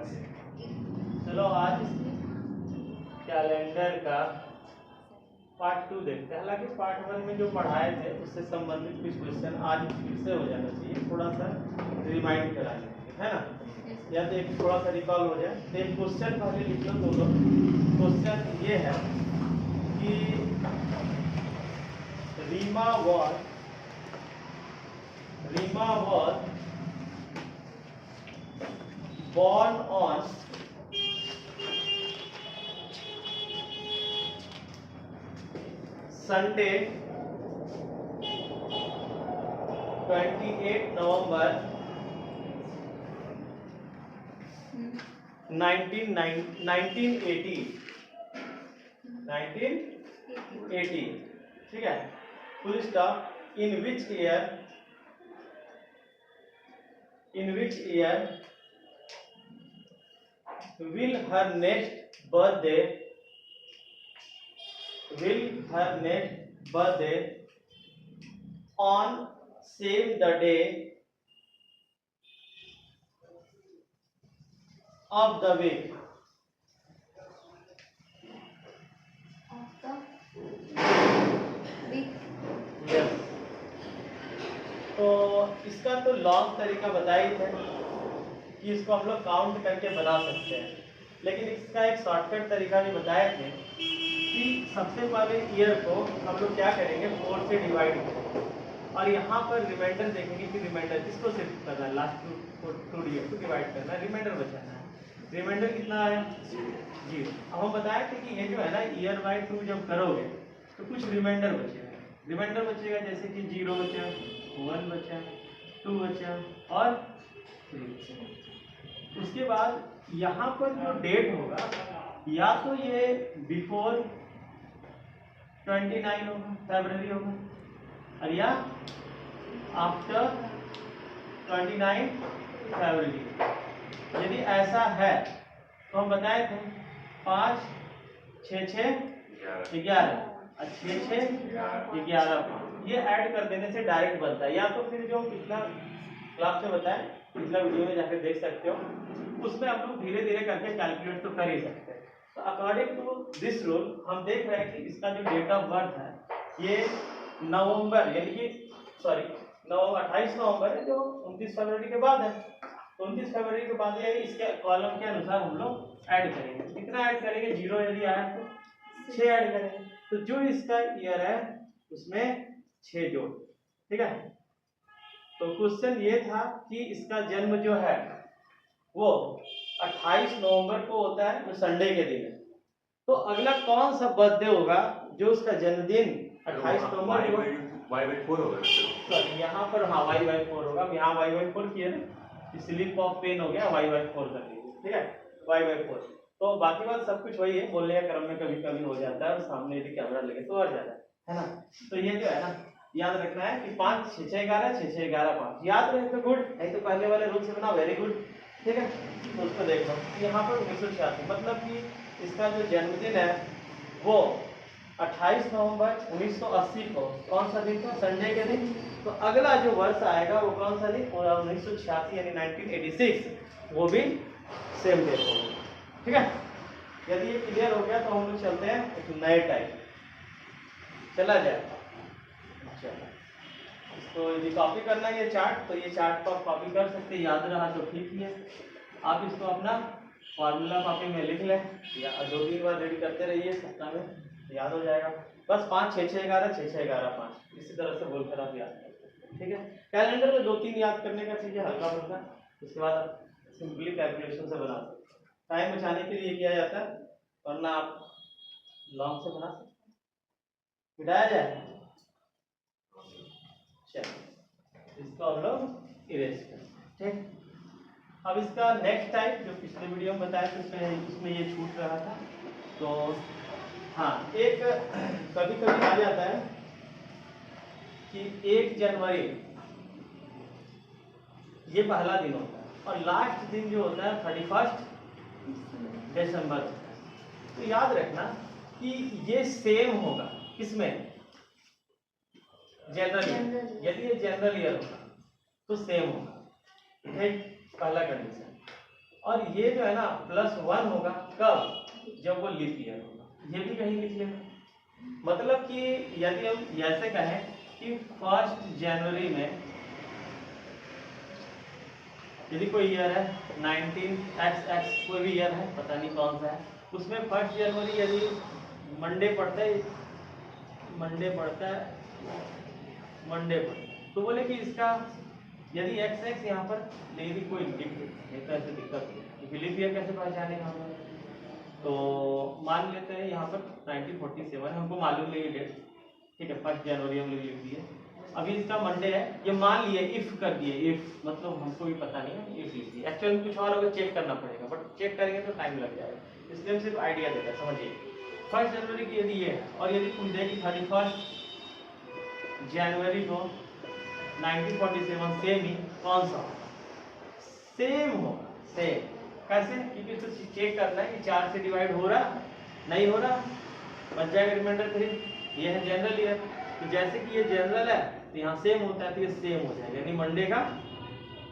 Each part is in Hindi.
चलो आज कैलेंडर का पार्ट 2 देखते हैं। हालांकि पार्ट 1 में जो पढ़ाए थे उससे संबंधित कुछ क्वेश्चन आज फिर से हो जाना चाहिए, थोड़ा सा रिमाइंड करा लेंगे, है ना, या तो एक थोड़ा सा रिकॉल हो जाए। तो एक क्वेश्चन पहले लिख लो दोनों। क्वेश्चन ये है कि Reema was born on Sunday 28 November 1980, ठीक है। Full stop. in which year will her next birthday on same the day of the week? Yes. तो इसका तो लॉन्ग तरीका बताया ही था कि इसको हम लोग काउंट करके बना सकते हैं, लेकिन इसका एक शॉर्टकट तरीका भी बताए थे कि सबसे पहले ईयर को हम लोग क्या करेंगे, 4 से डिवाइड करेंगे और यहाँ पर रिमाइंडर देखेंगे कि रिमाइंडर किसको शिफ्ट करना है, लास्ट टू ईयर को डिवाइड करना है, रिमाइंडर बचाना है। रिमाइंडर कितना है, 0। अब हम बताए थे कि ये जो है ना ईयर बाय 2 जब करोगे तो कुछ रिमाइंडर बचेगा। रिमाइंडर बचेगा जैसे कि 0 बचा, 1 बचा, 2 बचा और 3 बचा। उसके बाद यहाँ पर जो डेट होगा या तो ये बिफोर 29 होगा, फरवरी होगा, और या आफ्टर 29 फरवरी। यदि ऐसा है तो हम बताए थे 5 6 6 11 और 6 6 11 ये ऐड कर देने से डायरेक्ट बनता है। या तो फिर जो पिछला क्लास में बताया, पिछला वीडियो में जाकर देख सकते हो, उसमें हम लोग धीरे धीरे करके कैलकुलेट तो कर ही सकते हैं। तो अकॉर्डिंग टू दिस रूल हम देख रहे हैं कि इसका जो डेट ऑफ बर्थ है ये नवंबर यानी कि 28 नवंबर है, जो 29 फरवरी के बाद है। 29 फरवरी के बाद ये इसके कॉलम के अनुसार हम लोग ऐड करेंगे। कितना ऐड करेंगे, 0 यदि आया तो 6 ऐड करेंगे। तो जो इसका ईयर है उसमें 6 जोड़, ठीक है। तो क्वेश्चन ये था कि इसका जन्म जो है वो 28 नवंबर को होता है, जो संडे के दिन है। तो अगला कौन सा बर्थडे होगा जो उसका जन्मदिन 28 नवंबर को y/4 होगा। सॉरी यहाँ पर हाँ y/4 होगा। यहाँ y/4 किया ना, स्लिप ऑफ पेन हो गया, y/4 कर दीजिए, ठीक है, y/4। तो बाकी बात सब कुछ वही है, बोलने के क्रम में कभी कभी हो जाता है और सामने यदि कैमरा लगे तो आ जाता है ना। तो ये जो है ना याद रखना है कि 5 6 6 11 6 6 11 5 याद रहे तो गुड, नहीं तो पहले वाले रूल से बना, वेरी गुड, ठीक है। तो उसको देख लो यहाँ पर 1986 मतलब कि इसका जो जन्मदिन है वो 28 नवंबर 1980 को कौन सा दिन था, संडे के दिन। तो अगला जो वर्ष आएगा वो कौन सा दिन, 1986 यानी 1986, वो भी सेम डेट होगा, ठीक है। यदि ये क्लियर हो गया तो हम लोग चलते हैं एक नए टाइप, चला जाए। इसको यदि कॉपी करना है ये चार्ट, तो ये चार्ट को आप कॉपी कर सकते हैं, याद रहा तो ठीक ही है। आप इसको अपना फॉर्मूला कॉपी में लिख लें या 2-3 बार रीड करते रहिए, सप्ताह में याद हो जाएगा। बस 5 6 6 11 6 6 11 5 इसी तरह से बोलकर आप याद करें, ठीक है। कैलेंडर में 2-3 याद करने का चीज़ें हल्का फुल्का, उसके बाद आप सिंपली कैलकुलेशन से बना सकते हैं। टाइम बचाने के लिए किया जाता है, वरना आप लॉन्ग से बना सकते हैं। मिटाया जाए, इसको हम लोग इरेज करें, ठीक। अब इसका नेक्स्ट टाइप जो पिछले वीडियो में बताया था उसमें ये छूट रहा था। तो हाँ, एक कभी कभी आ जाता है कि 1 जनवरी ये पहला दिन होता है और लास्ट दिन जो होता है 31 दिसंबर। तो याद रखना कि ये सेम होगा किसमें, जनरल ईयर। यदि ये जनरल ईयर होगा तो सेम होगा, ठीक, पहला कंडीशन। और ये जो है ना +1 होगा कब, जब वो लीप ईयर होगा। ये भी कहीं लिख लेना। मतलब कि यदि हम ऐसे कहें कि 1 जनवरी में यदि कोई ईयर है 19XX, कोई भी ईयर है, पता नहीं कौन सा है, उसमें 1 जनवरी यदि मंडे पड़ता है, तो बोले कि इसका यदि XX यहाँ पर यदि कोई लिख दे तो ऐसे दिक्कत है, क्योंकि लीप ईयर कैसे पहचानेगा हम लोग। तो मान लेते हैं यहाँ पर 1947, हमको मालूम नहीं है डेट, ठीक है, 1 जनवरी हम लोग लिख दिए। अभी इसका मंडे है, ये मान लिए, इफ कर दिए, इफ मतलब हमको भी पता नहीं है, इफ लिख दिए। एक्चुअली कुछ और होगा, चेक करना पड़ेगा, बट चेक करेंगे तो टाइम लग जाएगा, इसलिए हम सिर्फ आइडिया देगा, समझिए। 1 जनवरी की यदि ये है और यदि पूछ दे कि 31 जनवरी को 1947 सेम ही, कौन सा होगा? सेम होगा, सेम। कैसे? क्योंकि तो चेक करना है कि 4 से डिवाइड हो रहा, नहीं हो रहा, बच जाएगा रिमाइंडर 3। ये है जनरल ईयर, तो जैसे कि ये जनरल है तो यहाँ सेम होता है, तो ये सेम हो जाएगा, यानी मंडे का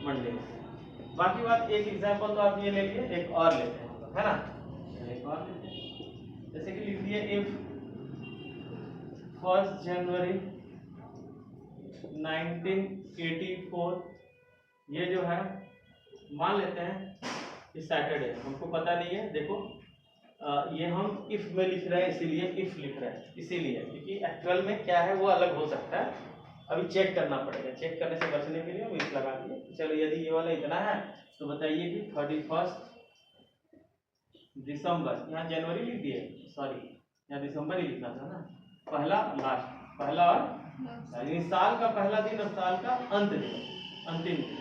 मंडे। बाकी बात, एक एग्जांपल तो आप ये ले लिए, एक और लेते हैं, है ना, एक और लेते हैं। जैसे कि लिख दिए इफ 1 जनवरी 1984, ये जो है मान लेते हैं कि सैटरडे है, हमको पता नहीं है, देखो ये हम इफ में लिख रहे हैं, इसीलिए इफ लिख रहे हैं, इसीलिए क्योंकि एक्चुअल में क्या है वो अलग हो सकता है, अभी चेक करना पड़ेगा। चेक करने से बचने के लिए हम इफ लगा दिए। चलो यदि ये वाला इतना है तो बताइए कि 31 दिसंबर, यहाँ जनवरी लिख दिए, सॉरी यहाँ दिसंबर ही लिखना था ना, पहला लास्ट, पहला और यानी साल का पहला दिन और साल का अंत दिन, अंतिम दिन।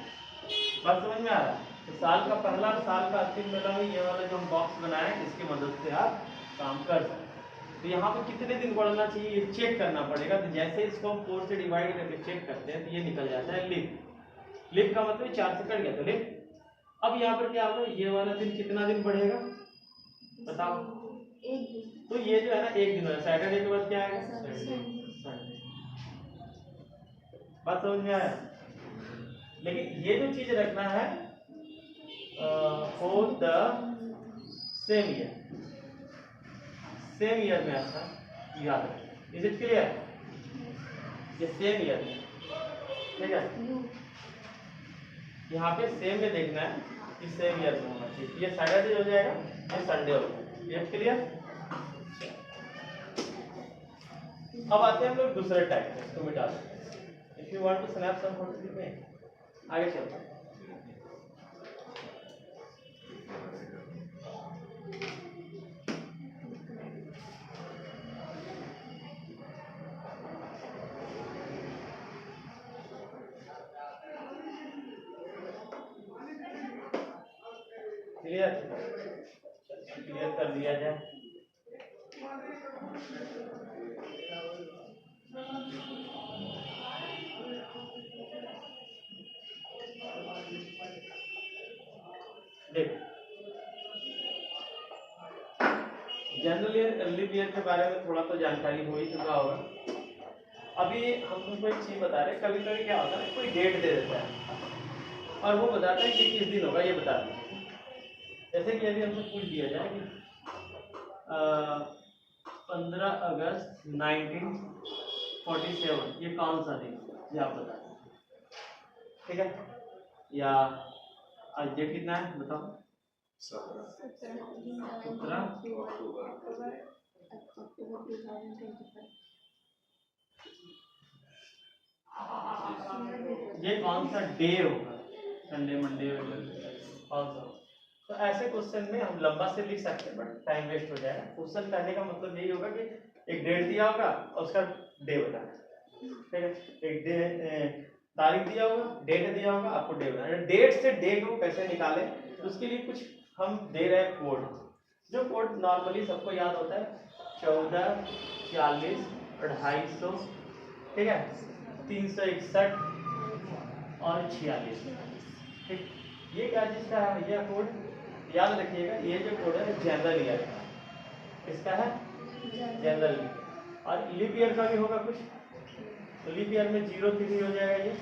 बात समझ में आ रहा है? तो साल का पहला और साल का अंतिम मिला हुआ, ये वाला जो हम बॉक्स बनाए इसकी मदद से आप काम कर सकते हैं। तो यहाँ पे कितने दिन बढ़ना चाहिए ये चेक करना पड़ेगा। तो जैसे इसको हम 4 से डिवाइड करके चेक करते हैं तो ये निकल जाता है लीप। लीप का मतलब 4 से कट गया तो लीप। अब यहाँ पर क्या होगा, ये वाला दिन कितना दिन बढ़ेगा बताओ? एक दिन। तो ये जो है ना एक दिन है, सैटरडे के बाद क्या आएगा? संडे। बात समझ में आया? लेकिन ये जो चीज रखना है फॉर द सेम ईयर में ऐसा याद रखें। Is it clear? ये सेम ईयर में, ठीक है, यहाँ पे सेम में देखना है कि सेम ईयर में होना चाहिए। ये सैटरडे हो जाएगा, ये संडे हो जाएगा। ये क्लियर? अब आते हैं हम लोग दूसरे टाइप में, इसको मिटा देते हैं। If you want to snap some photo में आगे चलते हैं। क्लियर? क्लियर कर दिया जाए। देखो, जनरल ईयर, लीप ईयर के बारे में थोड़ा तो जानकारी हो ही चुका होगा। अभी हम तुमको एक चीज बता रहे हैं, कभी कभी क्या होता है, कोई डेट दे देता है और वो बताता है कि किस दिन होगा, ये बता दीजिए। जैसे कि यदि हमसे पूछ दिया जाए कि 15 अगस्त 1947 ये कौन सा दिन, ये आप बता दीजिए, ठीक है? या आज डेट कितना है बताओ? 17 अक्टूबर 2025। ये कौन सा डे होगा? संडे, मंडे, कौन सा? तो ऐसे क्वेश्चन में हम लंबा से लिख सकते हैं बट टाइम वेस्ट हो जाएगा। क्वेश्चन करने का मतलब यही होगा कि एक डेट दिया होगा और उसका डे बताना, ठीक है? एक डे, तारीख दिया होगा, डेट दिया होगा, आपको डे बताना है। डेट से डे को कैसे निकालें, तो उसके लिए कुछ हम दे रहे हैं कोड, जो कोड नॉर्मली सबको याद होता है 14, 40, 250, ठीक है, 361 और 46, ठीक। ये क्या चीज का है? ये कोड याद रखिएगा, ये जो कोड है जनरल ईयर का, किसका है? General year. और लीप ईयर का भी होगा कुछ, तो लीप ईयर में 03 हो जाएगा ये।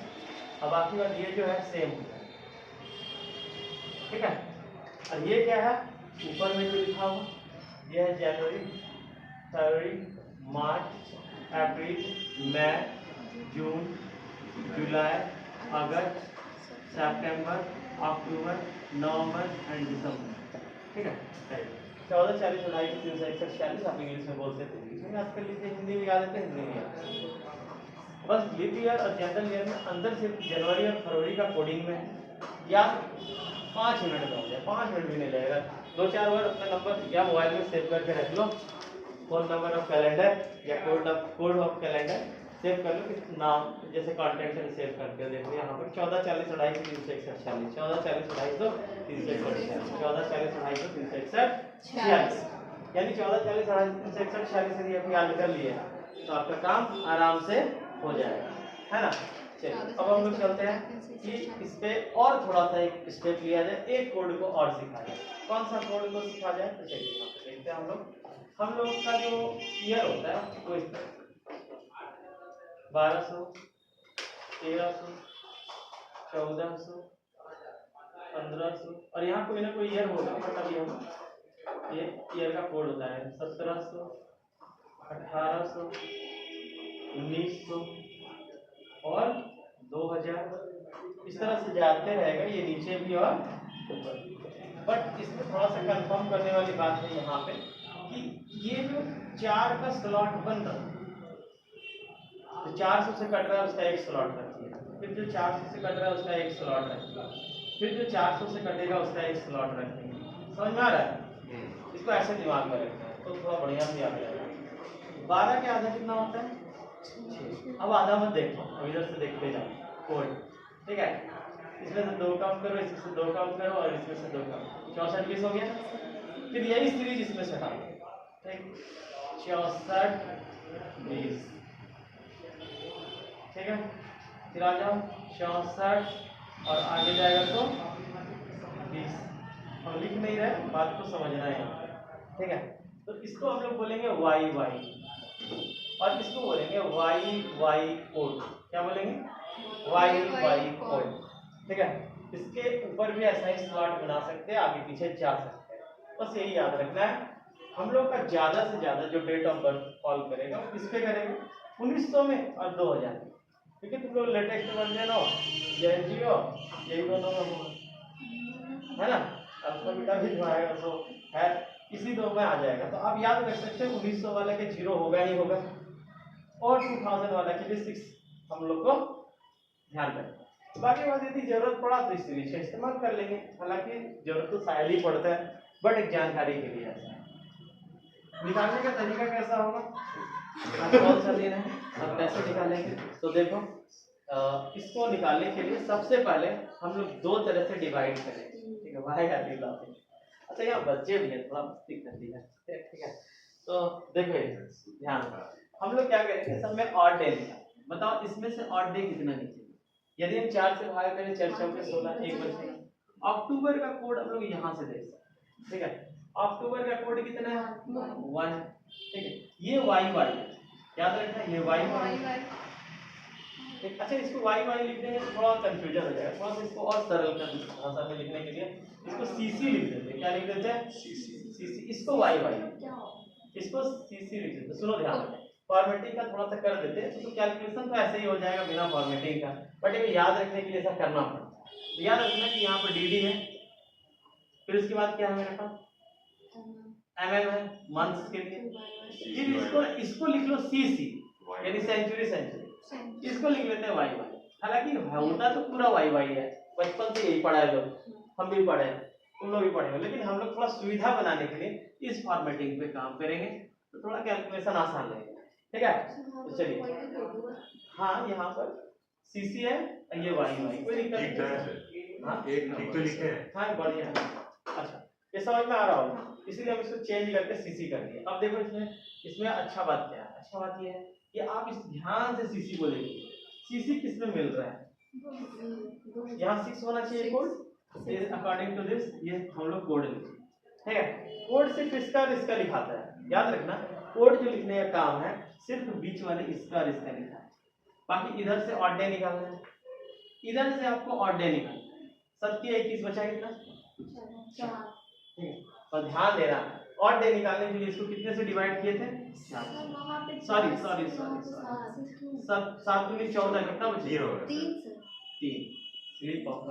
अब बाकी बात ये जो है सेम हो जाएगा, ठीक है? और ये क्या है ऊपर में जो लिखा हुआ, ये है जनवरी, फरवरी, मार्च, अप्रैल, मई, जून, जुलाई, अगस्त, सितंबर, अक्टूबर, नवंबर एंड दिसंबर। ठीक है, 14, 40, 28, 361, 46 आप इंग्लिश में बोलते थे, इसमें आज कर लीजिए, हिंदी में गा देते हैं, हिंदी में याद। बस लीप ईयर और जनरल ईयर में अंदर सिर्फ जनवरी और फरवरी का कोडिंग में है, या 5 मिनट में हो जाए, 5 मिनट भी नहीं लगेगा। 2-4 बार अपना नंबर या मोबाइल में सेव करके रख लो, फोन नंबर ऑफ कैलेंडर या कोड ऑफ कैलेंडर सेव कर लो, कि नाम जैसे कॉन्टेक्ट सेव करके देखो यहाँ पर 14, 40, 28, 361, 46, 14, 40, 28, 361, 14, 40, 28, 361, 46, यानी 14, 40, 28, 361, 46 यदि आप याद कर लिए तो आपका काम आराम से हो जाएगा, है ना। चलिए अब हम लोग चलते हैं कि इस पे और थोड़ा सा एक स्टेप लिया जाए, एक कोड को और सिखा जाए। कौन सा कोड को सिखा जाए, तो चलिए यहाँ पे देखते हैं हम लोग का जो ईयर होता है वो इस तरह 1200, 1300, 1400, 1500, और यहाँ कोई ना कोई ईयर होगा, बट अभी हम ये ईयर का कोड होता है 1700, 1800, 1900 और 2000, इस तरह से जाते रहेगा, ये नीचे भी और ऊपर। बट इसमें थोड़ा सा कंफर्म करने वाली बात है यहाँ पे कि ये जो 4 का स्लॉट बन रहा है, तो 400 से कट रहा है उसका एक स्लॉट रखिए, फिर जो 400 से कट रहा है उसका एक स्लॉट रखिए, फिर जो 400 से कटेगा उसका एक स्लॉट रखेंगे। समझ में आ रहा है? इसको ऐसे दिमाग में रखना है तो थोड़ा बढ़िया से याद रहेगा। 12 के आधा कितना होता है 6। अब आधा मत देखो, अब इधर से देखते जाओ कोड, ठीक है। इसमें से 2 काउंट करो, इसमें से 2 काउंट करो और इसमें से 2 काउंट, 64 20 हो गया। फिर यही सीरीज इसमें से हटा दो, ठीक, 64 20, ठीक है। फिर आ जाओ 64 और आगे जाएगा तो 20। हम लिख नहीं रहे, बात को समझना है यहाँ पे, ठीक है। तो इसको हम लोग बोलेंगे वाई वाई, और इसको बोलेंगे वाई वाई कोड। क्या बोलेंगे? वाई वाई कोड, ठीक है। इसके ऊपर भी ऐसा ही स्लॉट बना सकते हैं, आगे पीछे जा सकते हैं, बस यही याद रखना है। हम लोग का ज्यादा से ज्यादा जो डेट ऑफ बर्थ कॉल करेगा किस पे करेंगे? 1900 में और 2000 में, क्योंकि तुम लोग लेटेस्ट वर्जन हो, जेएनजीओ, यही दोनों में होगा, है ना। अल्फाबेटा भी जो आएगा तो है इसी दो में आ जाएगा। तो आप याद रख सकते हैं 1900 वाले के 0 होगा ही होगा, और 2000 वाला के लिए 6 हम लोग को ध्यान रखना। बाकी बात यदि जरूरत पड़ा तो इस सीरीज का इस्तेमाल कर लेंगे, हालांकि जरूरत तो शायद ही पड़ता है, बट एक जानकारी के लिए ऐसा है। निकालने का तरीका कैसा होगा, कौन सा दिन है, अब कैसे निकालेंगे? तो देखो इसको निकालने के लिए सबसे पहले हम लोग 2 तरह से डिवाइड करेंगे, ठीक है। वाई का दिला, अच्छा यहाँ बच्चे भी हैं, थोड़ा मस्ती करती है, ठीक है। तो देखो ध्यान, हम लोग क्या करेंगे, सब में ऑड डे निकालेंगे। बताओ इसमें से ऑड डे कितना निकलेगा? यदि हम 4 से भाग करें, 4 4 16, 1 बचेगा। अक्टूबर का कोड हम लोग यहाँ से देख सकते हैं, ठीक है। अक्टूबर का कोड कितना है? 1, ठीक है। ये वाई वाई याद रखना, ये वाई वाई, ठीक। अच्छा इसको वाई वाई लिख देंगे तो थोड़ा कंफ्यूजन हो जाएगा, थोड़ा सा इसको और सरल भाषा में लिखने के लिए इसको सीसी लिख देते हैं। क्या लिख देते हैं? सीसी। इसको वाई वाई, इसको सीसी लिख देते हैं। सुनो ध्यान, फॉर्मेटिंग का थोड़ा सा कर देते हैं तो कैलकुलेशन तो ऐसे ही हो जाएगा बिना फॉर्मेटिंग का, बट ये याद रखने के लिए ऐसा करना पड़ता है। तो याद रखना कि यहाँ पर डीडी है, फिर उसके बाद क्या है मेरे पास? एमएम है, मंथ्स के लिए। फिर इसको लिख लो सीसी, यानी सेंचुरी सेंचुरी, इसको लिख लेते हैं वाई वाई। हालांकि होता तो पूरा वाई वाई है, बचपन से यही पढ़ा है लोग, हम भी पढ़े हैं, तुम लोग भी पढ़े, लेकिन हम लोग थोड़ा सुविधा बनाने के लिए इस फॉर्मेटिंग पे काम करेंगे तो थोड़ा कैलकुलेशन आसान लगेगा, ठीक है। तो चलिए, हाँ यहाँ पर सीसी है, ये वाई वाई, कोई दिक्कत नहीं। हाँ एक तो लिखे हैं, हाँ बढ़िया। अच्छा ये समझ में आ रहा होगा, इसीलिए हम इसको चेंज करके सीसी कर दिया। अब देखो इसमें अच्छा बात क्या है? अच्छा बात ये है कि आप इस ध्यान से सीसी को देखिए, सीसी किस में मिल रहा है? यहाँ 6 होना चाहिए कोड, अकॉर्डिंग टू दिस ये हम लोग कोड लिखते हैं, ठीक है। कोड सिर्फ इसका और इसका लिखाता है, याद रखना। कोड जो लिखने का काम है सिर्फ बीच वाले इसका और इसका लिखा है, बाकी इधर से ऑड डे निकालना है, इधर से आपको ऑड डे निकालना है। 7 की 21 बचा कितना? चार। ठीक है, और ध्यान देना और डे निकालने के लिए इसको कितने से डिवाइड किए थे? सर वहाँ पे सॉरी सात से 7 दूनी 14 कितना बचे? 0 तीन सर। 3 स्लिप ऑफ द,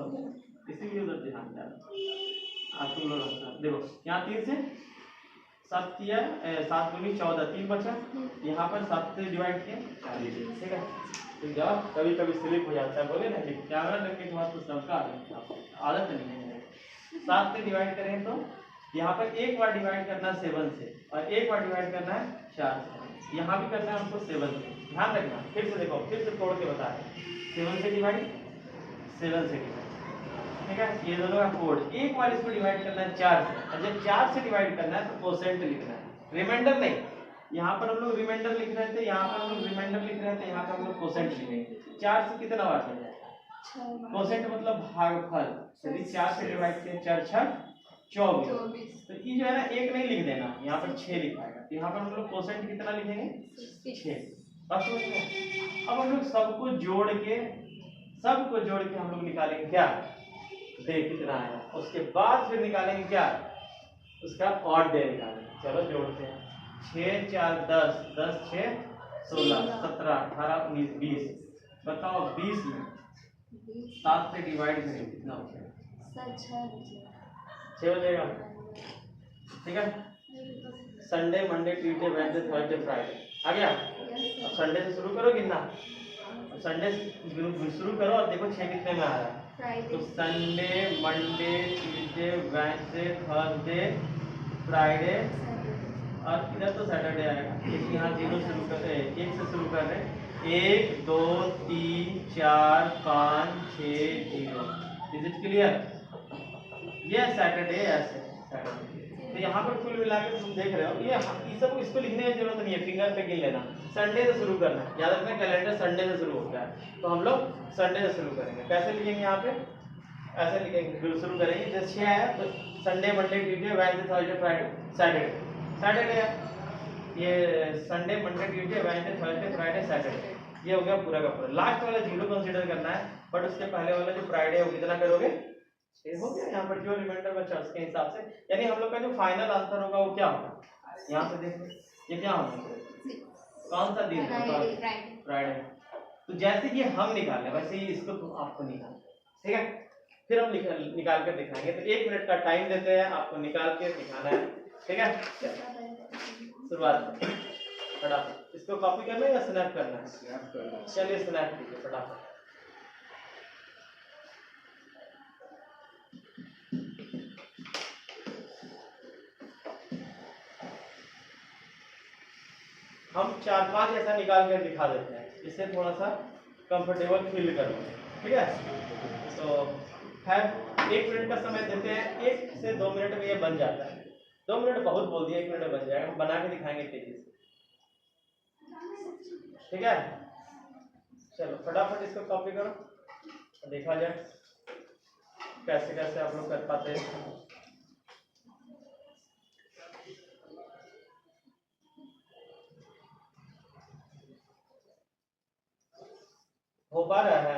इसीलिए उधर ध्यान देना। आप तुम लोग देखो यहाँ 3 से 7 किया, 7 दूनी 14, 3 बचा, यहाँ पर 7 से डिवाइड किया 4, ठीक है। तो जब कभी कभी स्लिप हो जाता है, बोले ना कि कैमरा लगने के बाद तो सबका आदत नहीं है। 7 से डिवाइड करें तो यहाँ पर एक बार डिवाइड करना है 7 से और एक बार डिवाइड करना है 4 से, यहाँ भी करना है हमको 7 से। ध्यान रखना, फिर से देखो, फिर से तोड़ के बता रहे, 7 से डिवाइड, 7 से डिवाइड, ठीक है। ये दोनों का कोड, एक बार इसको डिवाइड करना है 4 से, और जब 4 से डिवाइड करना है तो कोसेंट लिखना है, रिमाइंडर नहीं। यहाँ पर हम लोग रिमाइंडर लिख रहे थे, यहाँ पर हम लोग रिमाइंडर लिख रहे थे, यहाँ पर हम लोग कोसेंट लिखेंगे। 4 से कितना बार बन जाएगा? कोसेंट मतलब भागफल, यदि 4 से डिवाइड किया 4 6 24, तो ये जो है ना एक नहीं लिख देना, यहाँ पर 6 लिखाएगा, तो यहाँ पर हम लोग कोसेंट कितना लिखेंगे? 6। अब सोचो, अब हम लोग सबको जोड़ के हम लोग निकालेंगे क्या? डे कितना आया, उसके बाद फिर निकालेंगे क्या? उसका ऑड डे निकालेंगे। चलो जोड़ते हैं, 6 4 10, 10 6 16 17 18 19 20। बताओ 20 में 7 से डिवाइड करें कितना हो जाएगा? सर 6 हो जाएगा, ठीक है। Sunday Monday Tuesday Wednesday Thursday Friday आ गया। अब संडे से शुरू करो गिनना, संडे शुरू करो और देखो 6 कितने में आ रहा है। तो Sunday Monday Tuesday Wednesday Thursday Friday, और इधर तो सैटरडे आएगा, लेकिन यहाँ 0 शुरू कर रहे हैं, 1 से शुरू कर रहे हैं। 1 2 3 4 5 6 0। Is it clear? ये सैटरडे ऐसे सैटरडे। तो यहाँ पर कुल मिलाकर तुम देख रहे हो, ये सब इसको लिखने की जरूरत नहीं है, फिंगर पे गिन लेना। संडे से शुरू करना है, याद रखना कैलेंडर संडे से शुरू होता है, तो हम लोग संडे से शुरू करेंगे। कैसे लिखेंगे? यहाँ पे ऐसे लिखेंगे, फिर शुरू करेंगे। जैसे 6 है तो Sunday Monday Tuesday Wednesday Thursday Friday Saturday है। ये Sunday Monday Tuesday Wednesday Thursday Friday Saturday, ये हो गया पूरा का पूरा। लास्ट वाला 0 कंसीडर करना है, बट उसके पहले वाला जो फ्राइडे हो कितना करोगे? 6 हो गया। यहाँ पर जो रिमाइंडर बचा उसके हिसाब से, यानी हम लोग का जो फाइनल आंसर होगा वो क्या होगा? यहाँ से देखो, ये क्या होगा? कौन सा दिन होगा? फ्राइडे। तो जैसे कि हम निकाले वैसे ही इसको तो आपको निकालना, ठीक है। फिर हम निकाल कर दिखाएंगे। तो 1 मिनट का टाइम देते हैं, आपको निकाल के दिखाना है, ठीक है। शुरुआत फटाफट, इसको कॉपी करना है या स्नैप करना है? चलिए स्नैप कीजिए फटाफट। हम 4-5 ऐसा निकाल कर दिखा देते हैं, इससे थोड़ा सा कंफर्टेबल फील करो, ठीक है। तो खैर 1 मिनट का समय देते हैं, 1 से 2 मिनट में ये बन जाता है। 2 मिनट बहुत बोल दिया, 1 मिनट में बन जाएगा। हम बना के दिखाएंगे तेजी से, ठीक है। चलो फटाफट इसको कॉपी करो, देखा जाए कैसे कैसे आप लोग कर पाते हैं। हो पा रहा है?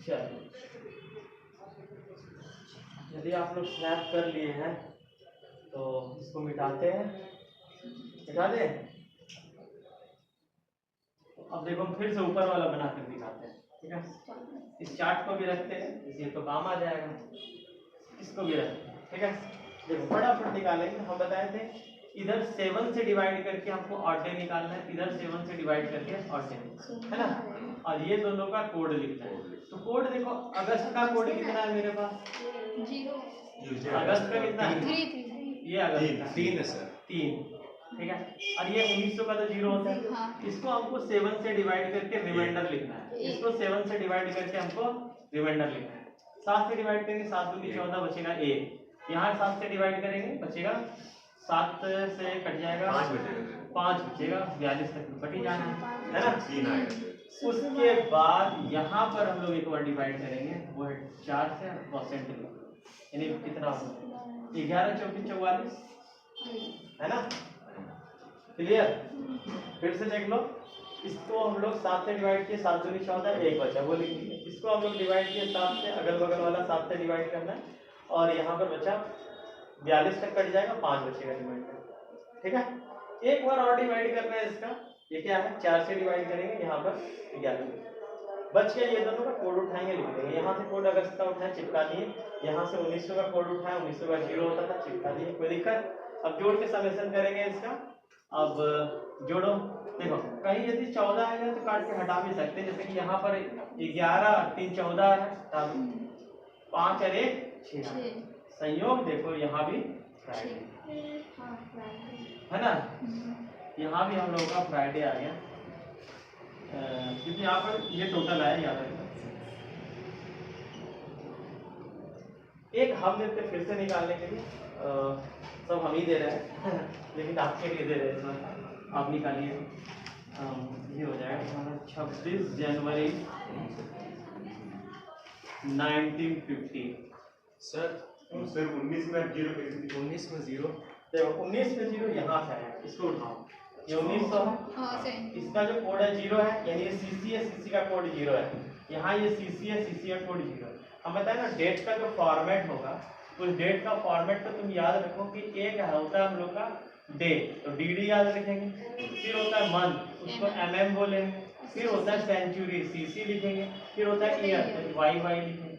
चलो, यदि आप लोग स्नैप कर लिए हैं तो इसको मिटाते हैं, मिटा दें। अब देखो हम फिर से ऊपर वाला बनाकर दिखाते हैं, ठीक है। इस चार्ट को भी रखते हैं, इसी तो काम आ जाएगा। इसको भी रखते हैं, ठीक है। देखो फटाफट निकालेंगे। हम बताए थे इधर 7 से डिवाइड करके हमको ऑड डे निकालना है, इधर 7 से डिवाइड करके ऑड डे, है ना। और ये दोनों का कोड लिखना है। तो कोड देखो, अगस्त का कोड कितना है मेरे पास? 0। अगस्त का कितना है? 3। ये अगस्त का 3 है सर, 3, ठीक है। और ये 1900 का तो 0 होता है। हाँ। इसको हमको 7 से डिवाइड करके रिमाइंडर लिखना है। इसको 7 से डिवाइड करके हमको रिमाइंडर लिखना है। 7 से डिवाइड करेंगे, 7 दूनी 14 बचेगा 1। यहाँ 7 से डिवाइड करेंगे, बचेगा 7 से कट जाएगा 5 बचेगा, 42 तक कट ही जाना है ना। 3 आएगा। उसके बाद यहाँ पर हम लोग एक बार डिवाइड करेंगे, वो है 4 से परसेंट, यानी कितना होगा? 11 24 44, है ना। क्लियर? फिर से देख लो, इसको हम लोग 7 से डिवाइड किए, 7 दूनी 14, 1 बचा वो लिख लीजिए। इसको हम लोग डिवाइड किए 7 से, अगल बगल वाला 7 से डिवाइड करना है, और यहाँ पर बचा 42 तक कट जाएगा, 5 बचेगा डिवाइड। ठीक है, एक बार और डिवाइड करना है इसका। ये क्या है, 4 से डिवाइड करेंगे, यहाँ पर 11 बच गया। ये दोनों का कोड उठाएंगे, लिख देंगे। यहाँ से कोड अगस्त का उठाए, चिपका दिए। यहाँ से 1900 का कोड उठाए, 1900 का 0 होता था, चिपका दिए, कोई दिक्कत। अब जोड़ के समेशन करेंगे इसका। अब जोड़ो, देखो कहीं यदि 14 है तो काट के हटा भी सकते हैं, जैसे कि यहाँ पर 11 3 14 है, तब 5 और 1 6। संयोग देखो यहाँ भी फ्राइडे है ना, यहाँ भी हम लोगों का फ्राइडे आ गया, क्योंकि यहाँ पर ये टोटल आया, याद रखना। एक हम देते फिर से निकालने के लिए, सब हम ही दे रहे हैं लेकिन आपके लिए दे रहे हैं, आप निकालिए। ये हो जाएगा हमारा 26 जनवरी 1950। सर 19 में 0 कैसे? 19 में 0, देखो 19 में 0 यहाँ से है, इसको उठाओ, ये 1900 है, इसका जो कोड है 0 है, यानी ये सीसी है, सीसी का कोड 0 है। यहाँ ये सीसी है, सीसी का कोड 0 है। हम बताए ना डेट का जो फॉर्मेट होगा, उस डेट का फॉर्मेट तो तुम याद रखो कि एक होता है हम लोग का डे, तो डीडी याद रखेंगे, फिर होता है मंथ, उसको एमएम बोलेंगे, फिर होता है सेंचुरी, सीसी लिखेंगे, फिर होता है ईयर, तो वाई वाई लिखेंगे।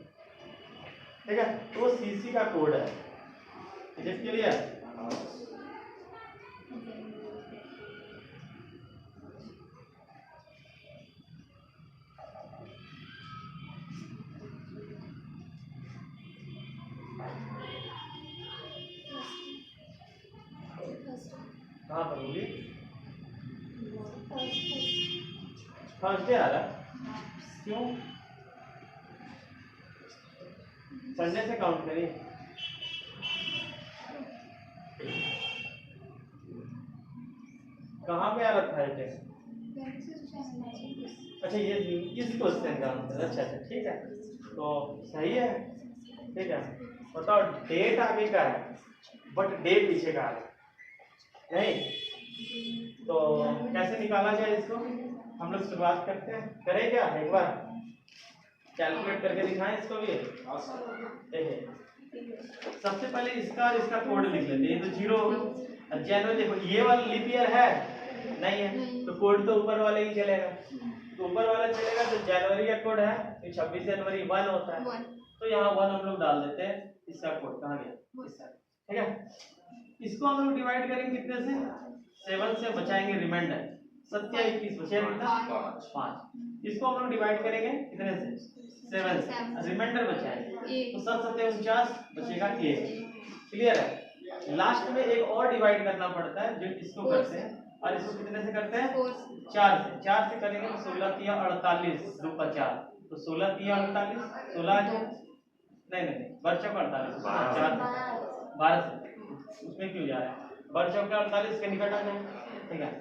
ठीक है, तो वो सीसी का कोड है, इसके लिए कहाँ पर होगी, थर्सडे आ रहा है, क्यों? संडे से काउंट करिए। कहाँ पे आ रहा था ये? अच्छा ये इस क्वेश्चन का आंसर, अच्छा अच्छा ठीक है, तो सही है। ठीक है, बताओ डेट आगे का है बट डे पीछे का है नहीं, तो कैसे निकाला जाए इसको? हम लोग शुरुआत करते हैं, करें क्या एक बार कैलकुलेट करके दिखाएं इसको भी। देखिए सबसे पहले इसका और इसका कोड लिख लेते हैं, ये तो 0 होगा। जनवरी देखो ये वाला लीप ईयर है नहीं है, तो कोड तो ऊपर वाले ही चलेगा, तो ऊपर वाला चलेगा, तो जनवरी का कोड है तो 26 जनवरी 1 होता है, तो यहाँ 1 हम लोग डाल देते हैं। इसका कोड कहाँ गया, इसका। ठीक है, इसको हम लोग डिवाइड करेंगे कितने से, 7 से बचाएंगे रिमाइंडर, 7 या 21 बचेगा कितना, 5। इसको हम लोग डिवाइड करेंगे कितने से, 7 से, रिमाइंडर बचाएंगे, तो 7 7 49 बचेगा 1। क्लियर है। लास्ट में एक और डिवाइड करना पड़ता है, जो इसको करते हैं, और इसको कितने से करते हैं, 4 से करेंगे तो 16 3 48 2 50, तो 16 3 48 16 नहीं बच्चों का 48 12 से, उसमें क्यों जा रहा है, बच्चों का 48 के निकट आ जाए। ठीक है,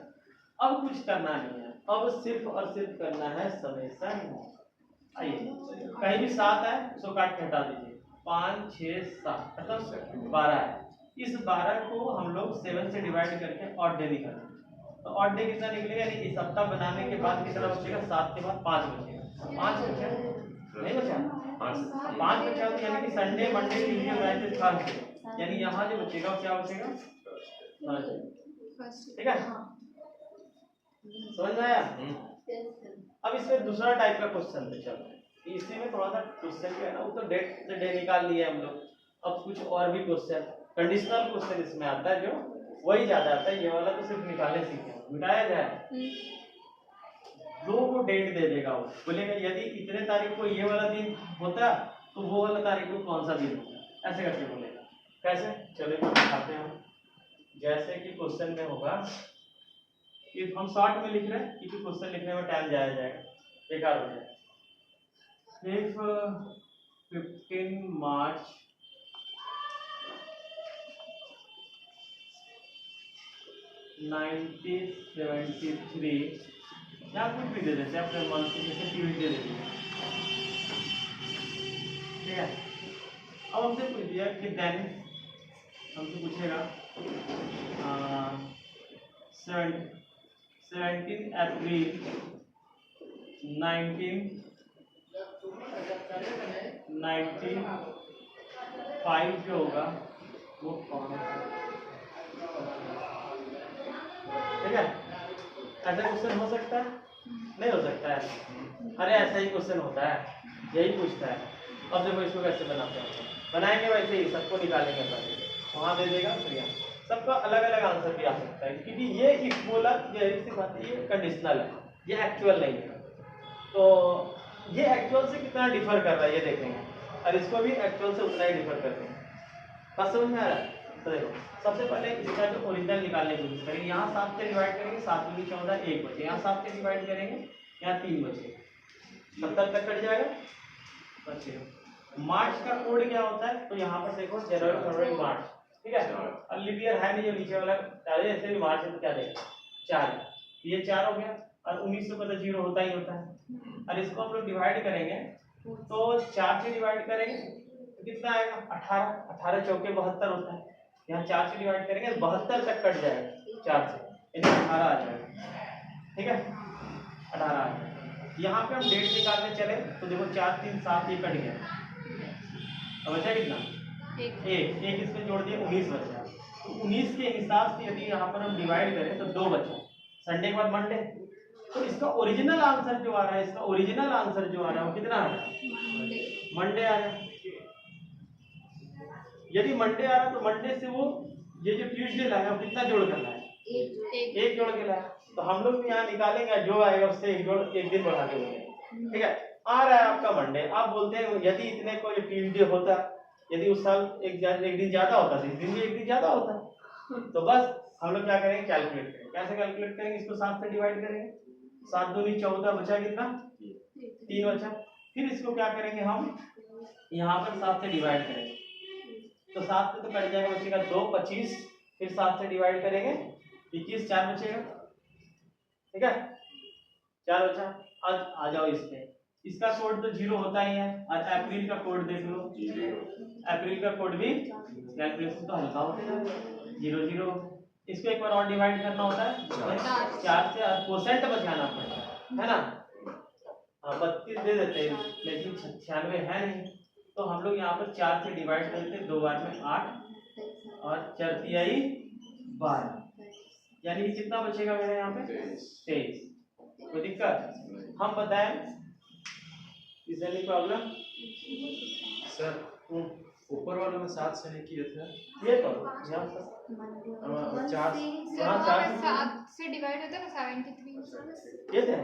अब कुछ करना नहीं है, अब सिर्फ और सिर्फ करना है समेशन। आइए कहीं भी 7 है उसको काट के हटा दीजिए, 5 6 7 मतलब 12 है, इस 12 को हम लोग 7 से डिवाइड करके ऑड डे निकालेंगे, तो ऑड डे कितना निकलेगा, यानी इस हफ्ता बनाने के बाद कितना बचेगा, 7 के बाद 5 बचेगा, 5 बचा नहीं बचा, 5 बचा, तो यानी कि Sunday Monday Tuesday Wednesday Thursday, यानी यहाँ जो बचेगा वो क्या बचेगा, ठीक है, समझ में आया। अब इसमें दूसरा टाइप का क्वेश्चन पे चलते हैं, इसी में थोड़ा सा क्वेश्चन क्या है ना, वो तो डेट से डे निकाल लिए हम लोग, अब कुछ और भी क्वेश्चन कंडीशनल क्वेश्चन इसमें आता है, जो वही ज्यादा आता है, ये वाला तो सिर्फ निकालने सीखे, मिटाया जाए, 2 को डेट दे देगा, वो बोलेगा यदि इतने तारीख को ये वाला दिन होता तो वो वाला तारीख को कौन सा दिन होता, ऐसे करके बोलेगा। कैसे, चलो दिखाते हैं। जैसे कि क्वेश्चन में होगा, कि हम शॉर्ट में लिख रहे हैं क्योंकि क्वेश्चन लिखने में टाइम जाया जाएगा, बेकार हो जाएगा। If 15 March 1973, या कुछ भी दे देते हैं अपने मन से, जैसे ट्यूजडे दे देंगे, ठीक है। अब हमसे पूछ दिया कि देन, हमसे पूछेगा 17 19 अप्रैल 1995 जो होगा वो कौन है? ठीक है, ऐसा क्वेश्चन हो सकता है? नहीं हो सकता है। अरे ऐसा ही क्वेश्चन होता है, यही पूछता है। अब देखो इसको कैसे बनाते हैं, बनाएंगे वैसे ही सबको निकालेंगे पहले, वहाँ दे देगा फिर यहाँ। सबका अलग अलग आंसर भी आ सकता है, क्योंकि ये इफ बोला ये कंडीशनल है, ये एक्चुअल नहीं है। तो ये एक्चुअल से कितना डिफर कर रहा है ये देखेंगे, और इसको भी एक्चुअल से उतना ही डिफर करते हैं। बात समझ में आ रहा है? तो देखो सबसे पहले इसका जो ओरिजिनल निकालने की कोशिश करेंगे। यहाँ 7 से डिवाइड करेंगे, 7 दूनी 14, 1 बचे। यहाँ 7 से डिवाइड करेंगे, यहाँ 3 बचे, 70 तक कट जाएगा, बचे। मार्च का कोड क्या होता है? तो यहाँ पर देखो जनवरी फरवरी मार्च, ठीक है। अब लीप ईयर है नहीं, जो नीचे वाला ऐसे भी मार्च है तो क्या देगा 4, ये 4 हो गया। और 19 से पता 0 होता ही होता है। और इसको हम लोग डिवाइड करेंगे, तो 4 से डिवाइड करेंगे तो कितना आएगा 18, 18 चौके 72 होता है। यहाँ 4 से डिवाइड करेंगे 72 तक कट जाएगा 4 से, यानी 18 आ जाएगा, ठीक है 18 आ जाएगा। यहाँ पे हम डेट निकालने चले तो देखो 4 3 7 ये कट गया, अब बचा कितना एक इसमें जोड़ दिए 19 बचा। तो 19 के हिसाब से यदि यहाँ पर हम डिवाइड करें तो 2 बचा, संडे के बाद मंडे। तो इसका ओरिजिनल आंसर जो आ रहा है, इसका ओरिजिनल आंसर जो आ रहा है वो कितना आ रहा है? मंडे आ रहा है। यदि मंडे आ रहा है तो मंडे से वो ये जो ट्यूसडे लाया वो कितना जोड़ कर लाया? एक जोड़ के लाया। तो हम लोग भी यहाँ निकालेंगे, जो आएगा उससे एक जोड़ एक दिन बढ़ा के बोलेंगे, ठीक है। आ रहा है आपका मंडे, आप बोलते हैं यदि इतने को ट्यूसडे होता, यदि उस साल एक दिन ज्यादा होता तो इस दिन भी एक दिन ज्यादा होता। तो बस हम लोग क्या करेंगे, कैलकुलेट करेंगे। कैसे कैलकुलेट करेंगे? इसको 7 से डिवाइड करेंगे, 7 दूनी 14 बचा कितना 3 बचा। फिर इसको क्या करेंगे हम यहाँ पर 7 से डिवाइड करेंगे, तो 7 से तो कट जाएगा, बचेगा 2 25। फिर 7 से डिवाइड करेंगे 21, 4 बचेगा, ठीक है 4 बचा। आज आ जाओ इस पे, इसका कोड तो 0 होता ही है। और अप्रैल का कोड देख लो, अप्रैल का कोड भी कैलकुलेशन तो हल्का होता है 0 0। इसको एक बार और डिवाइड करना होता है 4 से, और परसेंट बचाना पड़ता है ना। 32 दे देते हैं, लेकिन 96 है नहीं, तो हम लोग यहाँ पर 4 से डिवाइड करते हैं, 2 बार में 8 और 4 तिहाई 12, यानी कितना बचेगा मेरे यहाँ पे 23। कोई दिक्कत? हम बताएं, इज एनी प्रॉब्लम? सर ऊपर वाले में 7 से नहीं किए थे, ये तो यहाँ पर 4 से डिवाइड होता है 73 ये थे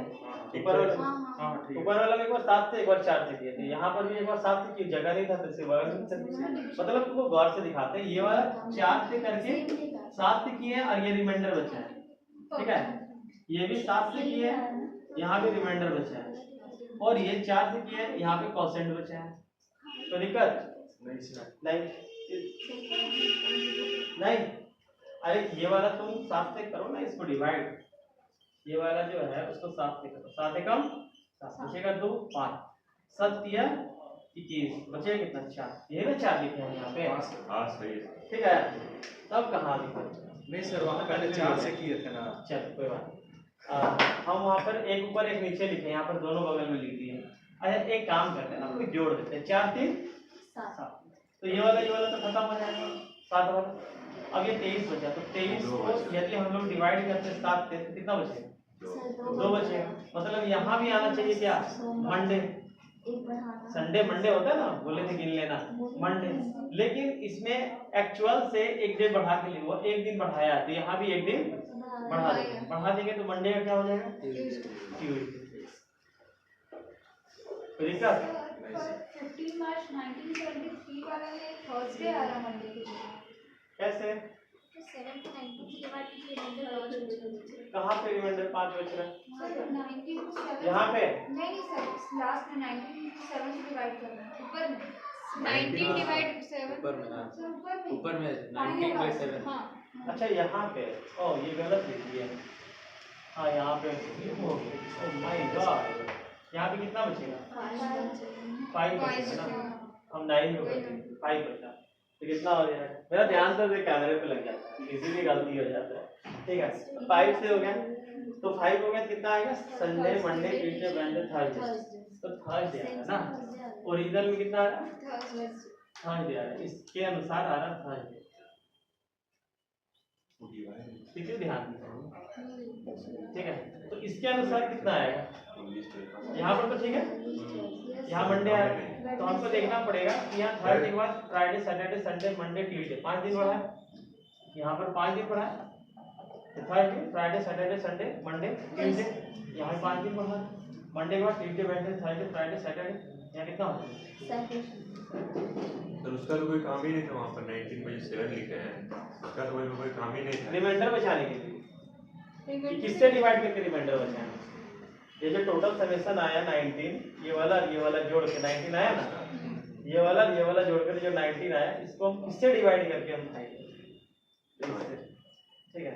ऊपर वाले। हाँ ठीक है। ऊपर वाला में एक बार 7 से एक बार 4 से किए थे, यहाँ पर भी एक बार 7 से की, जगह नहीं था तो इससे मतलब तुमको गौर से दिखाते हैं। ये वाला 4 से करके 7 से किए हैं और ये रिमाइंडर बचा है, ठीक है। ये भी 7 से किए हैं, यहाँ भी रिमाइंडर बचा है, और ये 4 से किए हैं, यहाँ पे कोसेंट बचा है। तो दिक्कत नहीं नहीं। अरे ये वाला तुम 7 से करो ना, इसको डिवाइड, ये वाला जो है उसको 7 से करो, 7 एकम 7 बचेगा 2 5 7 तिया 21 बचेगा कितना 4, ये ना 4 लिखे हैं यहाँ पे। हाँ सही है। ठीक है, तब कहाँ लिखे? नहीं सर वहाँ पहले 4 से किए थे ना। चल कोई बात नहीं, हम वहाँ पर एक ऊपर एक नीचे लिखे, यहाँ पर दोनों बगल में लिख दिए। अच्छा एक काम करते हैं ना, कोई जोड़ देते हैं, 4 3 7, तो ये वाला तो खत्म हो जाएगा 7 वाला। अब ये 23 बचा, तो 23 को यदि हम लोग डिवाइड करते हैं 7 से तो कितना बचेगा 2 बचेगा। मतलब यहाँ भी आना चाहिए क्या मंडे, संडे मंडे होता है ना, बोले थे गिन लेना मंडे, लेकिन इसमें एक्चुअल से एक डे बढ़ा के लिए वो एक दिन बढ़ाया, तो यहाँ भी एक दिन बढ़ा देंगे तो मंडे का क्या हो जाएगा ट्यूसडे। 15 मार्च 1973 वाला में थर्सडे आ रहा मंडे के दिन। कैसे? तो 7 to 19 के बाद रिमाइंडर लॉन्च हो जाएगा। कहाँ पे रिमाइंडर 5 बच रहा है? सर 19 to 7 यहाँ पे नहीं सर, लास्ट में 19 to 7 से डिवाइड करना है, ऊपर में 19 डिवाइड 7 ऊपर में हाँ, सर ऊपर में 19/7। हाँ अच्छा यहाँ पे ओ ये गलत लिख दिया। हाँ यहाँ पे ओह माय गॉड, यहाँ पे कितना बचेगा 5 बचेगा ना, हम 9 में बचे 5 बचा, तो कितना हो जाएगा? मेरा ध्यान तो कैमरे पे लग जाता है, इजीली गलती हो जाता है। ठीक है 5 से हो गया, तो 5 हो गया, कितना आएगा? Sunday, Monday, Tuesday, Wednesday, Thursday. तो थर्सडे आएगा ना। ओरिजिनल में कितना आ रहा है? थर्सडे आ रहा है, इसके अनुसार आ रहा है थर्सडे। ठीक है, ध्यान दीजिए। ठीक है, तो इसके अनुसार कितना आएगा? यहाँ पर तो ठीक है, यहाँ मंडे आया तो हमको देखना पड़ेगा कि यहाँ थर्सडे के बाद Friday, Saturday, Sunday, Monday, Tuesday 5 दिन बढ़ा है। यहाँ पर 5 दिन बढ़ा है, Thursday, Friday, Saturday, Sunday, Monday, Tuesday, यहाँ पे 5 दिन बढ़ा है। मंडे के बाद Tuesday, Wednesday, Thursday, Friday, Saturday, यहाँ कितना हो गया? तो उसका तो कोई काम ही नहीं था वहाँ पर 19 में जो 7 लिखे हैं, उसका तो कोई काम ही नहीं था रिमाइंडर बचाने के लिए कि किससे डिवाइड करके रिमाइंडर बचाएं। ये जो टोटल समेशन आया 19, ये वाला जोड़ के 19 आया ना, ये वाला जोड़कर जो 19 आया, इसको हम किससे डिवाइड करके हम खाएंगे? ठीक है,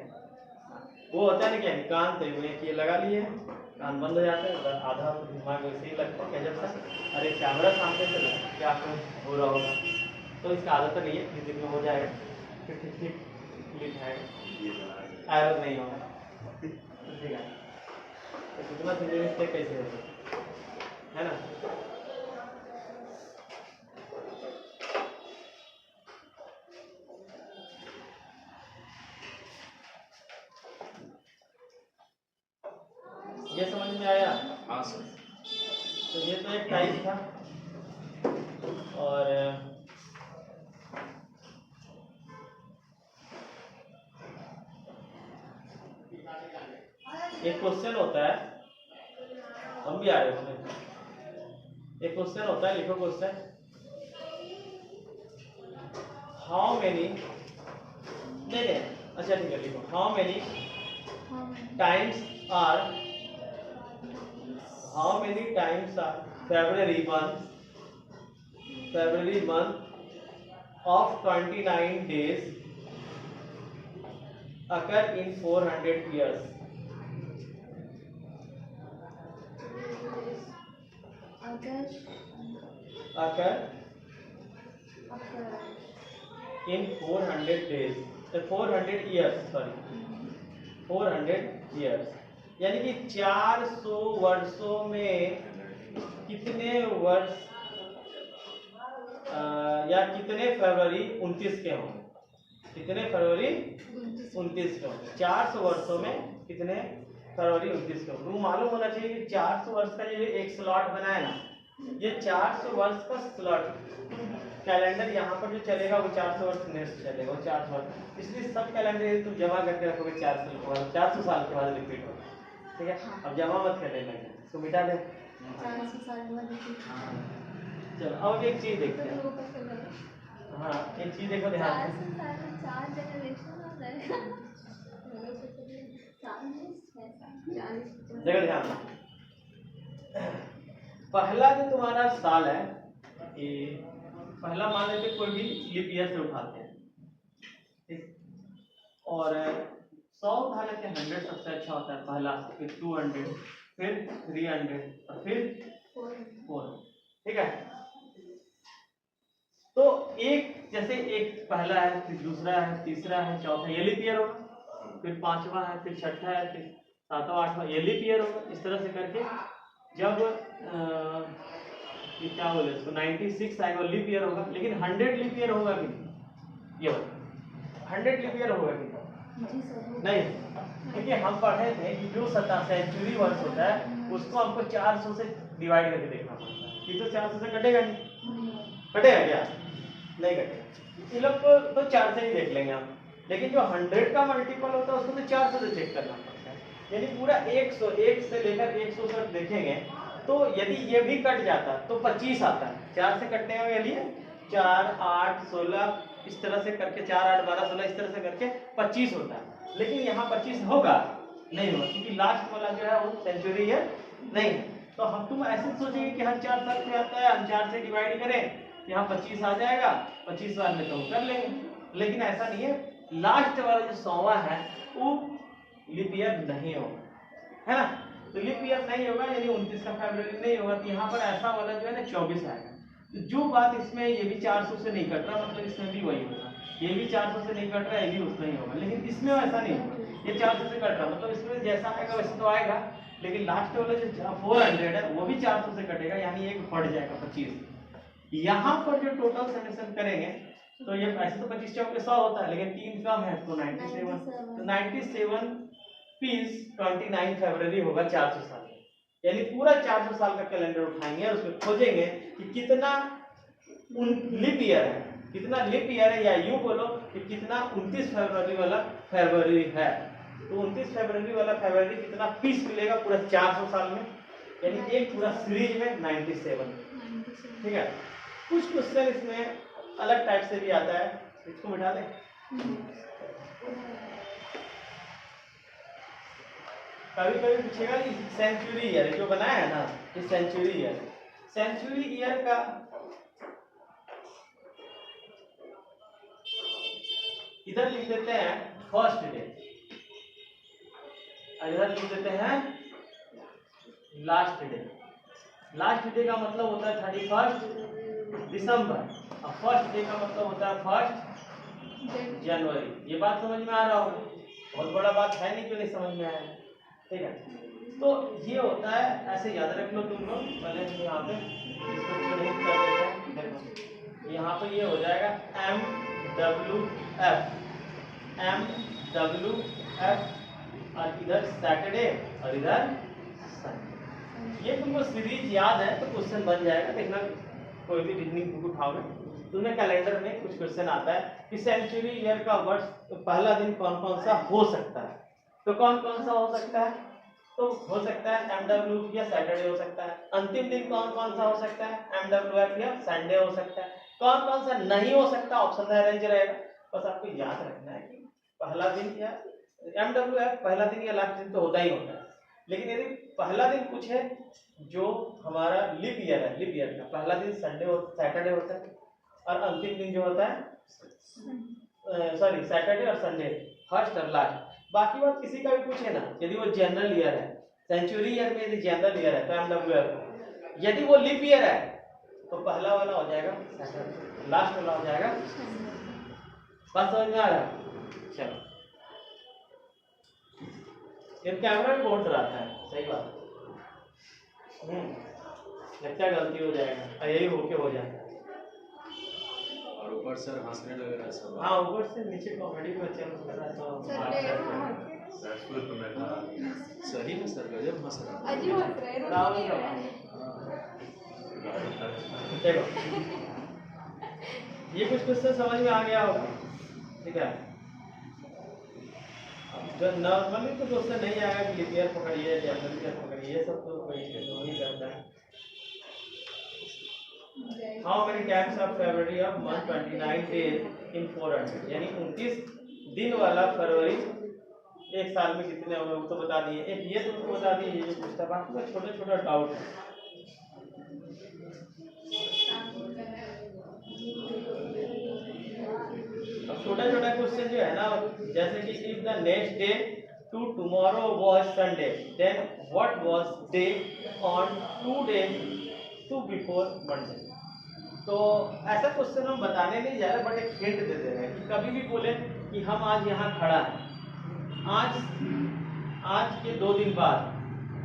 वो होता है ना क्या, कान तो ये लगा लिए, कान बंद हो जाता है, आधा दिमाग वैसे ही लगता है जब तक अरे कैमरा सामने से लगा क्या हो रहा होगा, तो इसका आदत नहीं है, धीरे धीरे हो जाएगा, फिर ठीक लिखाएगा, एरर नहीं होगा। ठीक है, तो कितना मिस्टेक कैसे होगा, है ना? ये समझ में आया? हाँ सर। तो ये तो एक टाइप था, और एक क्वेश्चन होता है, हम भी आ रहे हैं उसमें। एक क्वेश्चन होता है, लिखो क्वेश्चन, हाउ मेनी, नहीं अच्छा ठीक है, लिखो how many times are February month of 29 days occur in 400 years. Occur in 400 days, 400 years, sorry, 400 years, यानी कि 400 वर्षों में कितने वर्ष या कितने फरवरी 29 के होंगे? कितने फरवरी 29 के होंगे? 400 वर्षों में कितने फरवरी 29 के होंगे? तो मालूम होना चाहिए कि 400 वर्ष का ये एक स्लॉट बना है ना, ये 400 वर्ष का स्लॉट कैलेंडर यहाँ पर जो चलेगा वो 400 वर्ष नेक्स्ट चलेगा, वो 400 वर्ष, इसलिए सब कैलेंडर तुम जमा करके रखोगे 400 साल के बाद रिपीट होगा। ठीक है, अब जमा मत कर देना, इसको मिटा दे। चलो अब एक चीज देखते हैं, हाँ एक चीज देखो ध्यान से, देखो ध्यान से, पहला जो तुम्हारा साल है, ये पहला मान लेते कोई भी लीप ईयर से उठाते हैं, ठीक, और 100 उठा लेते हैं, 100 सबसे अच्छा होता है पहला, फिर 200, फिर 300 और फिर 400। ठीक है, तो एक जैसे एक पहला है, फिर दूसरा है, तीसरा है, चौथा, ये लीप ईयर होगा, फिर पांचवा है, फिर छठा है, फिर सातवां, आठवां, ये लीप ईयर होगा। इस तरह से करके जब क्या बोले इसको 96 आएगा लीप ईयर होगा, लेकिन 100 लीप ईयर होगा कि ये 100 लीप ईयर होगा कि नहीं? क्योंकि हम पढ़े थे कि जो सेंचुरी वर्ष होता है उसको हमको 400 से डिवाइड करके देखना पड़ता है, कि तो 400 से कटेगा नहीं, कटेगा क्या? नहीं कटेगा, ये लोग तो 4 से ही देख लेंगे हम, लेकिन जो 100 का मल्टीपल होता है उसको तो 400 से चेक करना पड़ता है, यानी पूरा 101 से लेकर 100 तक देखेंगे, तो यदि ये भी कट जाता तो 25 आता है, 4 से कटने के लिए 4, 8, 16 इस तरह से करके 4, 8, 12, 16 इस तरह से करके 25 होता है, लेकिन यहाँ 25 होगा नहीं होगा, क्योंकि लास्ट वाला जो है वो सेंचुरी है नहीं है। तो हम तुम ऐसे सोचेंगे कि हर 4 साल में आता है, हम 4 से डिवाइड करें, यहाँ 25 आ जाएगा, 25 साल में तो हम कर लेंगे, लेकिन ऐसा नहीं है, लास्ट वाला जो 100वां है वो लीप ईयर नहीं होगा, है ना? तो लीप ईयर नहीं होगा, यानी 29 का फरवरी नहीं होगा, तो यहाँ पर ऐसा वाला जो है ना 24 आएगा। तो जो बात इसमें ये भी 400 से नहीं कट रहा, मतलब इसमें भी वही होगा, ये भी 400 से नहीं कट रहा, ये भी उसमें ही होगा, लेकिन इसमें ऐसा नहीं होगा, ये 400 से कट रहा है, मतलब इसमें जैसा आएगा वैसे तो आएगा, लेकिन लास्ट वाला जो 400 है वो भी 400 से कटेगा, यानी एक बढ़ जाएगा 25। यहाँ पर जो टोटल समेशन करेंगे तो ये ऐसे तो 25 चौके 100 होता है, लेकिन 3 कम है तो 97, तो 97 पीस 29 फरवरी होगा 400 साल में, यानी पूरा 400 साल का कैलेंडर उठाएंगे और उसमें खोजेंगे कि कितना लीप ईयर है, कितना लीप ईयर है, या यूं बोलो कि कितना 29 फरवरी वाला फरवरी है। तो 29 फरवरी वाला फरवरी कितना पीस मिलेगा पूरा 400 साल में, यानी एक पूरा सीरीज में 97। ठीक है, कुछ क्वेश्चन इसमें अलग टाइप से भी आता है, इसको बिठा दें। कभी कभी पूछेगा कि सेंचुरी ईयर जो बनाया है ना, ये सेंचुरी ईयर, सेंचुरी ईयर का इधर लिख देते हैं फर्स्ट डे, इधर लिख देते हैं लास्ट डे। लास्ट डे का मतलब होता है 31 दिसंबर, और फर्स्ट डे का मतलब होता है 1 जनवरी। ये बात समझ में आ रहा होगा, बहुत बड़ा बात है नहीं, क्यों नहीं समझ में आया, ठीक है। तो ये होता है, ऐसे याद रख लो तुम लोग। पहले यहाँ पे इसको चिन्हित कर देते हैं, देखो यहाँ पे ये हो जाएगा MWF, और इधर सैटरडे और इधर संडे। ये तुमको सीरीज याद है तो क्वेश्चन बन जाएगा, देखना कोई भी रीजनिंग बुक उठाओगे तुम्हें कैलेंडर में कुछ क्वेश्चन आता है कि सेंचुरी ईयर का वर्ष पहला दिन कौन कौन सा हो सकता है, तो कौन कौन सा हो सकता है, तो हो सकता है MWF या सैटरडे हो सकता है। अंतिम दिन कौन कौन सा हो सकता है, MWF या संडे हो सकता है। कौन कौन सा नहीं हो सकता, ऑप्शन अरेंज रहेगा। बस आपको याद रखना है कि पहला दिन या MWF पहला दिन या लास्ट दिन तो होता ही होता है, लेकिन यदि पहला दिन कुछ है जो हमारा लीप ईयर है, लीप ईयर का पहला दिन सैटरडे होता है, और अंतिम दिन जो होता है सॉरी सैटरडे और संडे, फर्स्ट और लास्ट। बाकी बात किसी का भी पूछे ना, यदि वो जनरल ईयर है, सेंचुरी ईयर में यदि जनरल ईयर है तो MWF, यदि वो लीप ईयर है तो पहला वाला हो जाएगा सैटरडे, लास्ट वाला हो जाएगा। बात समझ में आ रहा है? चलो, ये कैमरा भी बहुत डराता है, सही बात। लगता है गलती हो जाएगा, यही होके हो जाता है। और ऊपर सर हंसने लग रहा है सब। हाँ, ऊपर से नीचे कॉमेडी में चल रहा है तो सक्सेसफुल तो मैं था। सही में सर गजब हंस रहा है। अजीब हंस रहे हैं, देखो ये कुछ क्वेश्चन समझ में आ गया होगा, ठीक है। जो नॉर्मली तो क्वेश्चन नहीं आएगा कि लीप ईयर पकड़िए, जनरल ईयर पकड़िए, ये सब तो वही करता है। How many times of February of month 29 days in 400, यानी 29 दिन वाला फरवरी एक साल में कितने होंगे वो तो बता दिए। एक ये तुमको बता दिए, ये जो पूछता बाकी में छोटा छोटा डाउट है। अब छोटा छोटा क्वेश्चन जो है ना, जैसे कि if the next day to tomorrow was Sunday then what was day on 2 days to before Monday. तो ऐसा क्वेश्चन हम बताने नहीं जा रहे, बट एक हिंट दे दे रहे हैं कि कभी भी बोले कि हम आज यहाँ खड़ा है, आज के 2 दिन बाद,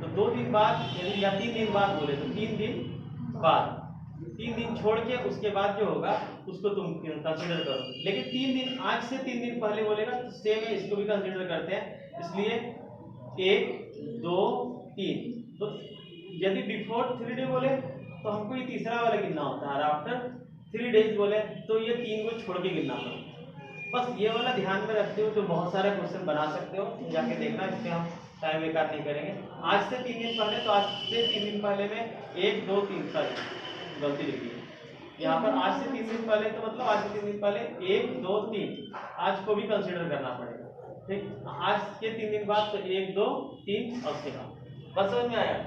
तो 2 दिन बाद यदि या 3 दिन बाद बोले तो 3 दिन बाद, 3 दिन छोड़ के उसके बाद जो होगा उसको तुम कंसीडर करो। लेकिन 3 दिन, आज से 3 दिन पहले बोलेगा तो सेम है, इसको भी कंसीडर करते हैं। इसलिए 1 2 3, तो यदि बिफोर 3 डे बोले तो हमको ये तीसरा वाला गिनना होता है, और आफ्टर 3 days बोले तो ये 3 को छोड़ के गिनना होता है। बस ये वाला ध्यान में रखते हो तो बहुत सारे क्वेश्चन बना सकते हो, जाके देखना, इसमें हम टाइम बेकार नहीं करेंगे। आज से 3 दिन पहले, तो आज से 3 दिन पहले में 1 2 3, सॉरी गलती लिखी है यहाँ पर। आज से 3 दिन पहले तो मतलब आज से 3 दिन पहले 1 2 3, आज को भी कंसिडर करना पड़ेगा, ठीक। आज के 3 दिन बाद तो 1 2 3 और उसके बाद, बस समझ में आया।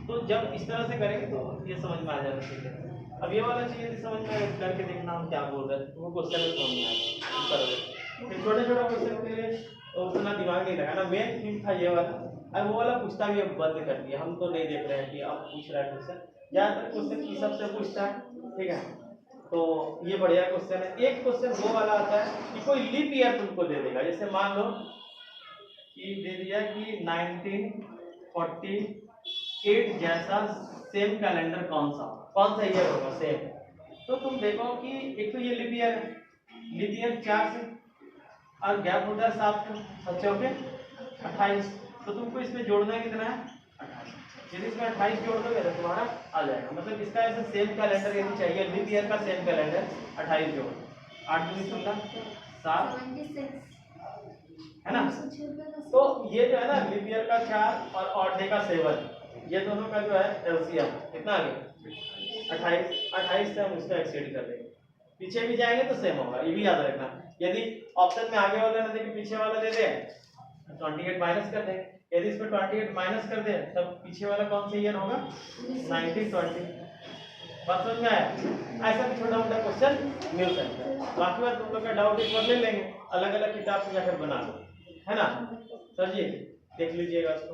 तो जब इस तरह से करेंगे तो ये समझ में आ जाएगा, ठीक है। अब ये वाला चीज़ समझ में करके देखना हम क्या बोल रहे हैं, वो क्वेश्चन में समझ में आएगा। फिर छोटे छोटे क्वेश्चन के लिए उतना दिमाग नहीं लगाना, मेन थीम था ये वाला। अब वो वाला पूछता भी अब बंद कर दिया, हम तो नहीं देख रहे हैं कि अब पूछ रहा है क्वेश्चन, ज़्यादातर क्वेश्चन की सबसे पूछता है, ठीक है। तो ये बढ़िया क्वेश्चन है। एक क्वेश्चन वो वाला आता है कि कोई लीप ईयर तुमको दे देगा, जैसे मान लो कि दे दिया कि 1948 जैसा सेम कैलेंडर कौन सा ईयर होगा सेम। तो तुम देखो कि एक तो ये लीप ईयर है, लीप ईयर 4 से और गैप होता है 7 का, 7 चौके 28। तो तुमको इसमें जोड़ना है कितना है 28। यदि इसमें 28 जोड़ दोगे तो तुम्हारा आ जाएगा। मतलब इसका ऐसे सेम कैलेंडर यदि चाहिए लीप ईयर का सेम कैलेंडर 28 जोड़ 8 दूनी 16 7 है ना। तो ये जो है ना लीप ईयर का 4 और ऑड डे का 7 ये दोनों का जो है एलसीएम कितना आ गया 28 से हम उसको एक्सीड कर देंगे। पीछे भी जाएंगे तो सेम होगा, ये भी याद रखना। यदि ऑप्शन में आगे वाला ना दे के पीछे वाला दे दे 28 माइनस कर देंगे। यदि इसमें 28 माइनस कर दे तब पीछे वाला कौन सा ईयर होगा 1920। बात समझ में आया। ऐसा भी छोटा मोटा क्वेश्चन मिल सकता है। बाकी बात तुम लोग का डाउट एक बार ले लेंगे, अलग अलग किताब से जाकर बना लो, है ना सर जी, देख लीजिएगा उसको।